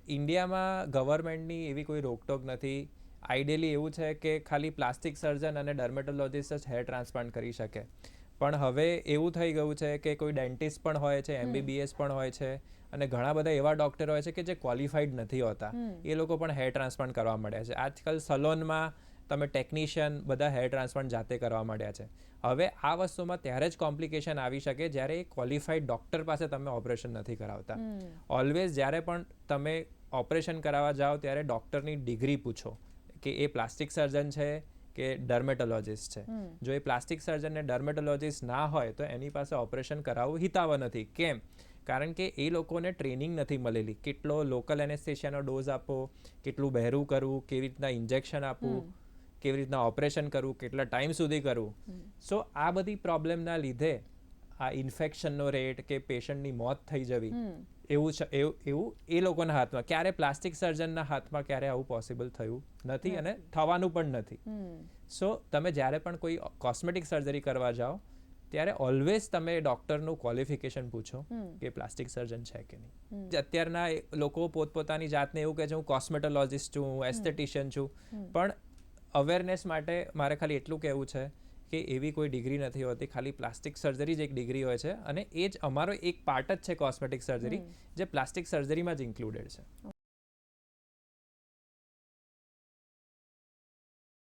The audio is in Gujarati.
ઇન્ડિયામાં ગવર્મેન્ટની એવી કોઈ રોકટોક નથી. આઈડિયલી એવું છે કે ખાલી પ્લાસ્ટિક સર્જન અને ડર્મેટોલોજીસ્ટ જ હેર ટ્રાન્સપ્લાન્ટ કરી શકે. પણ હવે એવું થઈ ગયું છે કે કોઈ ડેન્ટિસ્ટ પણ હોય છે, MBBS પણ હોય છે, અને ઘણા બધા એવા ડૉક્ટર હોય છે કે જે ક્વોલિફાઈડ નથી હોતા. એ લોકો પણ હેર ટ્રાન્સપ્લાન્ટ કરવા માંડ્યા છે. આજકાલ સલોનમાં તમે ટેકનિશિયન બધા હેર ટ્રાન્સપ્લાન્ટ જાતે કરવા માંડ્યા છે. હવે આ વસ્તુમાં ત્યારે જ કોમ્પ્લિકેશન આવી શકે જ્યારે ક્વોલિફાઈડ ડૉક્ટર પાસે તમે ઓપરેશન નથી કરાવતા. ઓલવેઝ જ્યારે પણ તમે ઓપરેશન કરાવવા જાઓ ત્યારે ડૉક્ટરની ડિગ્રી પૂછો કે એ પ્લાસ્ટિક સર્જન છે કે ડર્મેટોલોજીસ્ટ છે. જો એ પ્લાસ્ટિક સર્જન ને ડર્મેટોલોજીસ્ટ ના હોય તો એની પાસે ઓપરેશન કરાવવું હિતાવ નથી. કેમ? કારણ કે એ લોકોને ટ્રેનિંગ નથી મળેલી. કેટલો લોકલ એનેસ્થેશિયાનો ડોઝ આપવો, કેટલું બહેરું કરવું, કેવી રીતના ઇન્જેક્શન આપવું, કેવી રીતના ઓપરેશન કરવું, કેટલા ટાઈમ સુધી કરવું. સો આ બધી પ્રોબ્લેમના લીધે આ ઇન્ફેક્શનનો રેટ કે પેશન્ટની મોત થઈ જવી એવું એ લોકોના હાથમાં. ક્યારે પ્લાસ્ટિક સર્જનના હાથમાં ક્યારે આવું પોસિબલ થયું નથી અને થવાનું પણ નથી. સો તમે જ્યારે પણ કોઈ કોસ્મેટિક સર્જરી કરવા જાઓ ત્યારે ઓલવેઝ તમે ડૉક્ટરનું ક્વોલિફિકેશન પૂછો કે પ્લાસ્ટિક સર્જન છે કે નહીં. અત્યારના લોકો પોતપોતાની જાતને એવું કહે છે હું કોસ્મેટોલોજીસ્ટ છું, હું એસ્થેટિશિયન છું. પણ અવેરનેસ માટે મારે ખાલી એટલું કહેવું છે કે એવી કોઈ ડિગ્રી નથી હોતી. ખાલી પ્લાસ્ટિક સર્જરી જ એક ડિગ્રી હોય છે અને એ જ અમારો એક પાર્ટ જ છે કોસ્મેટિક સર્જરી, જે પ્લાસ્ટિક સર્જરીમાં જ ઇન્ક્લુડેડ છે.